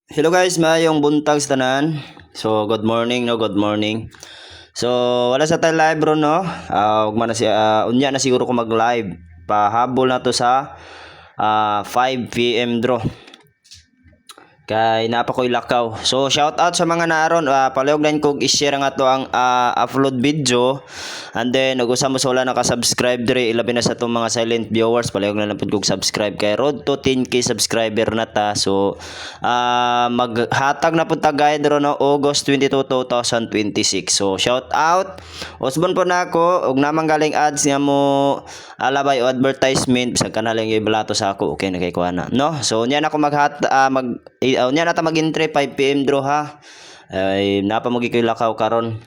Hello guys, mayong buntag sa tanan. So good morning no, good morning. So wala sa tayo live bro no. Ug man na si unya na siguro ko mag-live. Pahabol na to sa 5 PM draw. Kay napa ko'y lakaw. So shout out sa mga naron, palihog din kog i-share nga to ang upload video. And then ug usa mo sa wala naka-subscribe dire, ilabi na sa tong mga silent viewers, palihog na lang pud kog subscribe kay road to 10k subscriber na ta. So maghatag na pud ta guide ro no August 22, 2026. So shout out. Usbon po na ako ug namang galing ads nga mo alabay o advertisement bisag kana lang yung balato sa ako, okay na kay kuana no. So unya na ako unya na ta mag-entry 5 PM draw ha. Ay napa mo gikoy lakaw karon.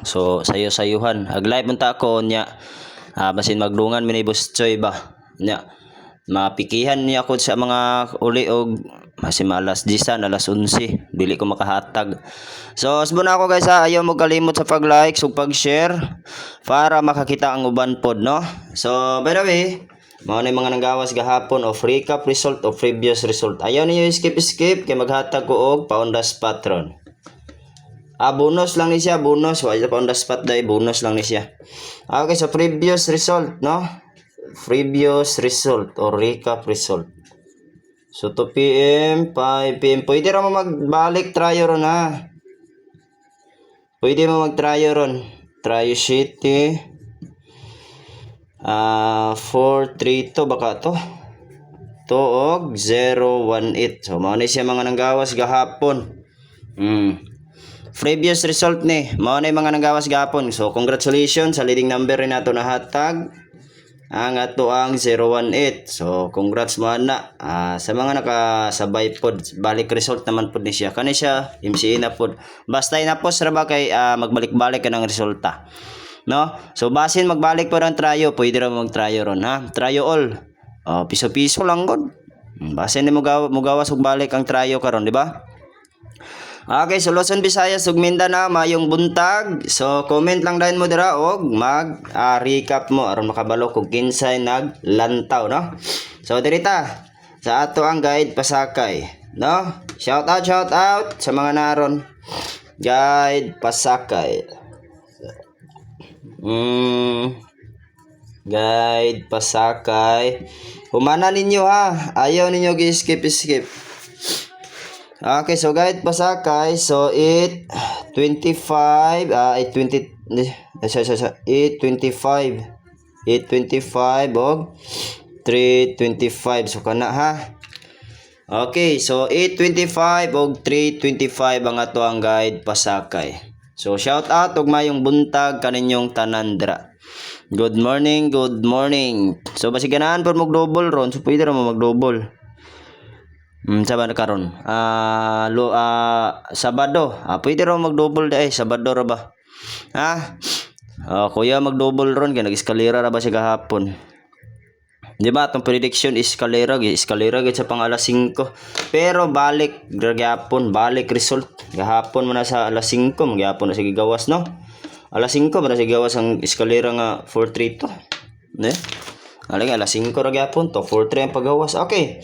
So sayo-sayuhan ag live unta ako nya basin magdungan mi ni Boss Choy ba nya mapikihan niya ako sa mga uli og masim alas 10 alas 11 dili ko makahatag. So usbon ako guys ha, ayaw mo kalimot sa pag-like ug pag-share para makakita ang uban pod no. So by the way, mao na mga nanggawas gahapon of recap result of previous result. Ayaw niyo skip kay maghatag ko og on the spot ron. Bonus lang ni siya, bonus. Wala pa on the spot dai, bonus lang ni siya. Okay, so previous result, no? Previous result or recap result. So 2 PM, 5 PM. Pwede ra mo magbalik tryo ron ha. Pwede mo mag-tryo ron. Tryo City. 432 baka to. Og 018. So mao ni siya mga nanggawas gahapon. Previous result ni mao na mga nanggawas gahapon. So congratulations sa leading number rin nato nahatag ang ato ang 018. So congrats mo na sa mga nakasabay pod. Balik result naman pod ni siya. Kani siya MCA na pod. Basta inapos ra ba kay magbalik-balik ka ng resulta. No? So basin magbalik po ng tryo, pwede ra mag-tryo ron ha. Tryo all. Piso-piso lang gud. Basin ni mugawas ug balik ang tryo karon, di ba? Okay, so Luzon, Visayas ug Mindanao mayong buntag. So comment lang dayon mo dira og recap mo aron makabalo kung kinsay naglantaw no. So dirita sa ato ang guide pasakay no. Shout out sa mga naron. Guide pasakay. Guide pasakay. Humana ninyo ha. Ayaw ninyo gi-skip. Okay, so guide pasakay. So 825 og 325. So kana ha. Okay, so 825 og 325 ang ato ang guide pasakay. So shout out og mayong buntag kaninyong tanan dira. Good morning. So basig ganahan pod mo double ron, so pwede ra mo mag-double. Sabado karon. Sabado. Pwede ra mag-double dai, Sabado ra ba? Ha? Kuya mag-double ron kay nag-eskalera ra ba siya gahapon. Di ba atong prediction eskalera gid sa pang alas 5. Pero balik gahapon, balik result. Gahapon man na sa alas 5, magyapon na sige gawas no. Alas 5 man na sige gawas ang eskalera nga 432. Ne? Alas 5 ra gahapon to, 43 ang pagawas. Okay.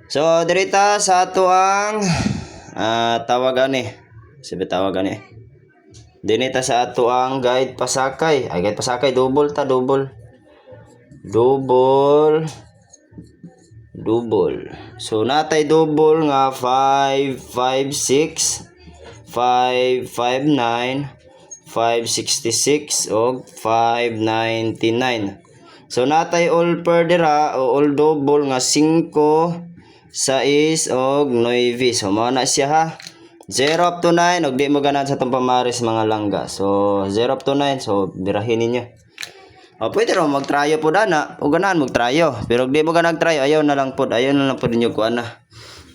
So dirita sa ato ang tawagan ni. Sabi tawagan ni. Dinita sa ato ang guide pasakay. Guide pasakay double. So natay double nga 556, 559, 566 og 599. So natay all per dira o all double nga 5, 6 og 9. So mao na siya ha. 0 up to 9 og di mo ganan sa tong pamaris mga langga. So 0 up to 9 so birahin ninyo. Pwede ro mag-tryo po dana o ganahan mag-tryo. Pero di mo ganag tryo ayaw na lang pod ninyo kuan na.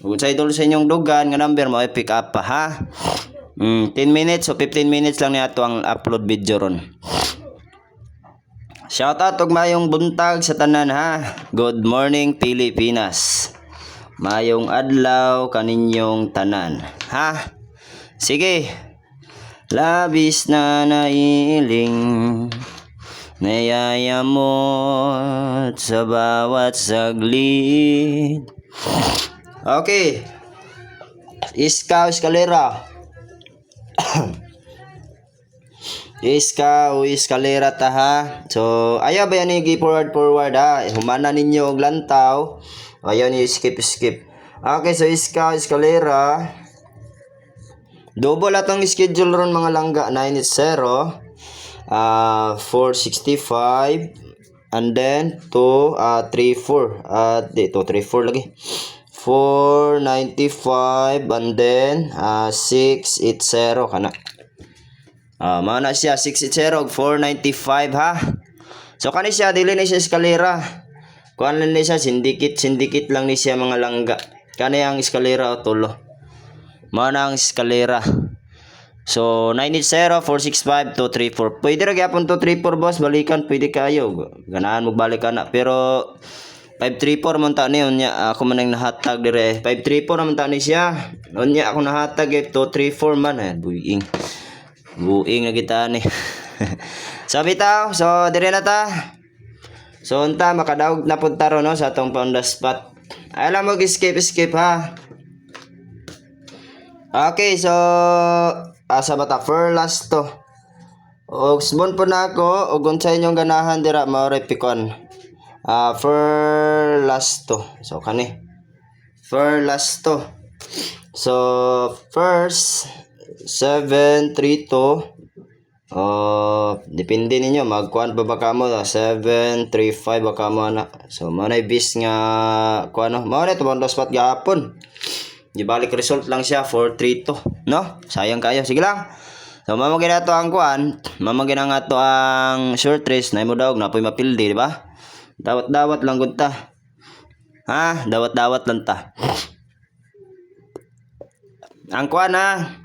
Ug sa idol sa inyong dugan nga number mo pick up pa ha. 10 minutes o 15 minutes lang ni ato ang upload video ron. Shout out og mayong buntag sa tanan ha. Good morning Pilipinas. Mayong adlaw kaninyong tanan ha. Sige. Labis na nailing nayayamot sa bawat saglit. Okay. Iska o eskalera? Iska o eskalera ta ha. So ayaw ba yan yung forward ha. Humana ninyo og lantaw. Ayaw niyo skip. Okay, so iska o eskalera. Double atong schedule ron mga langga. 980. 465. And then 234. Dito 34 lagi. 495 and then 680 kana. Mana siya 680 495 ha. So kani siya dili ni siya eskalera. Kuan lang ni siya sindikit lang ni siya mga langga. Kani ang eskalera o tulo. Mana ang eskalera. So 980 465 234. Pwede ra gyapon 234 boss, balikan pwede kayo. Ganahan mo balikan na pero 534 man ta ni unya ako man ang nahatag dire. 534 man ta ni siya. Unya ako nahatag 234 man buing na kita ni. So bitaw, so dire na ta. So unta makadaog na pud taro no sa atong on the spot. Alam mo skip ha. Okay, so asa bata for last to. Og smon po na ako og unsay inyong ganahan dira mao pikon. For last to. So kani. For last to. So first 732. Depende ninyo magkuan pa ba kamo 735 ba kamo na. So mao na bis nga kuano. Mao na tubong spot gahapon. Di balik result lang siya 432, no? Sayang kayo. Sige lang. So mamagin na to ang kuan, mamagin na nga to ang short race na mo daog na poy mapildi, di ba? Dawat-dawat lang gud ta. Ha, dawat-dawat lang ta. Ang kuan ha.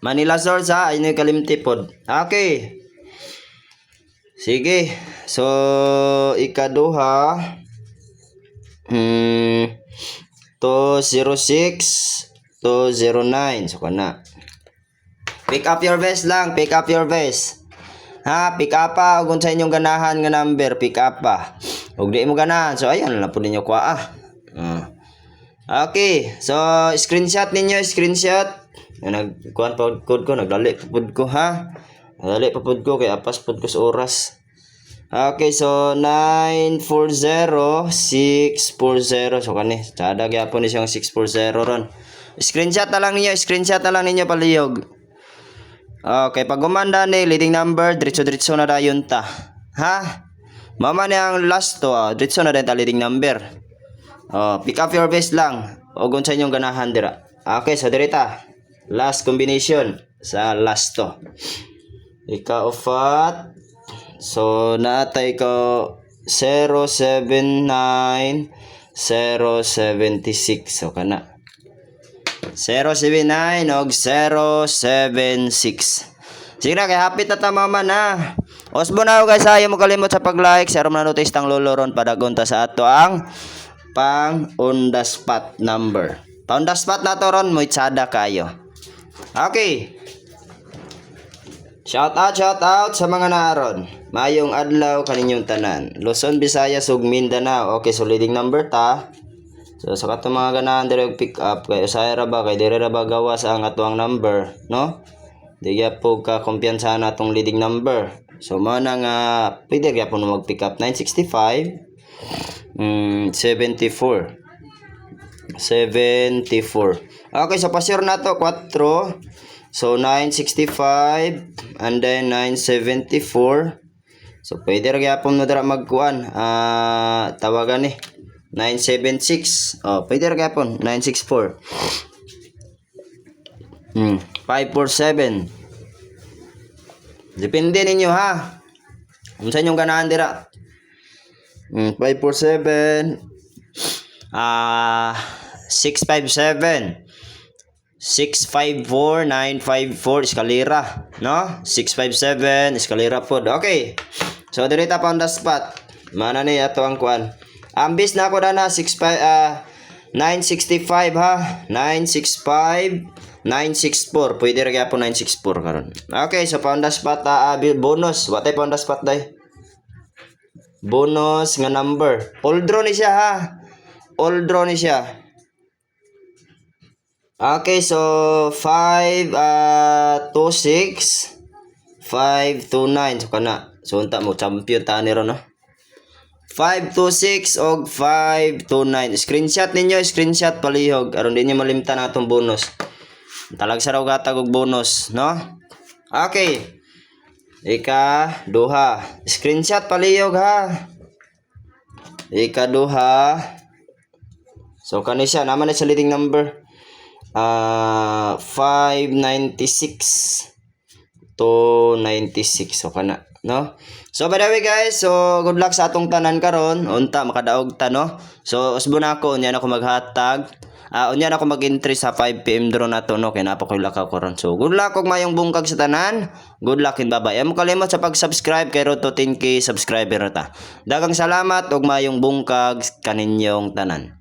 Manila Source ha, ayun yung kalimtipod. Okay. Sige. So ikaduha 206 209. So kana. Pick up your best lang, pick up your best. Ha, pick up pa ug unsa inyong ganahan nga number, pick up pa. Ug di mo ganahan, so ayan na pud ninyo kuha. Okay, so screenshot ninyo, screenshot. Nagkuan pa code ko, nagdali pud ko ha. Nagdali pa pud ko kay apas pud ko sa oras. Okay, so 940 640. So kani, sada gyapon ni siyang 640 ron. Screenshot na lang ninyo palihog. Okay, pag gumanda ni leading number, diretso na dayon ta. Ha? Mama ni ang last to, diretso na din ta leading number. Pick up your best lang. O sa inyong ganahan dira. Okay, so direta. Last combination sa last to. Ika-upat. So naatay ko 079 076. So kana 079 og 076. Sige na, kay hapit na tamaman na. Osbo na guys, ayaw mo kalimot sa pag-like. Share mo na notice tang loloron padagunta sa ato ang pang on the spot number. Pang on the spot na to ron, mo itsada kayo. Okay. Shout out sa mga naaron. Mayong adlaw kaninyong tanan. Luzon, Visayas ug Mindanao. Okay, so leading number ta. So sa katong mga ganahan dire pick up kay usay ra ba kay dire ra ba gawas ang atuang number, no? Di gyapon ka kumpiyansa na atong leading number. So mao na nga pwede gyapon mag pick up 965 74. Okay, so pasyor na to 4. So 965 and then 974. So pwede ra gyapon mo dira magkuan. Tawagan ni 976. Pwede ra gyapon 964. 547. Depende ninyo ha. Unsa inyong ganahan dira? 547. 657. 654 954 eskalera, no? 657 eskalera pod. Okay. So direta pa on the spot. Mana ni ato ang kuan. Ambis na ako na 965 ha. 965 964. Pwede ra gyapon 964 karon. Okay, so pa on the spot bonus. What type on the spot day? Bonus nga number. All draw ni siya ha. All draw ni siya. Okay, so 526 529 so kana. So unta mo champion ta ni ron no. 526 og 529. Screenshot ninyo, screenshot palihog aron di nyo malimtan atong bonus. Talag sa raw gatag og bonus, no? Okay. Ika-duha. Screenshot palihog ha. Ika-duha. So kani siya naman na sa leading number. 596 to 96 so kana, no? So by the way guys, so good luck sa atong tanan karon. Unta makadaog ta, no? So usbon ako unya na ako maghatag. Unya na ako mag-entry sa 5 PM draw nato, no? Kay napa ko lakaw karon. So good luck og mayong bungkag sa tanan. Good luck and bye-bye. Amo kalimot sa pag-subscribe kay road to 10K subscriber na ta. Daghang salamat og mayong bungkag kaninyong tanan.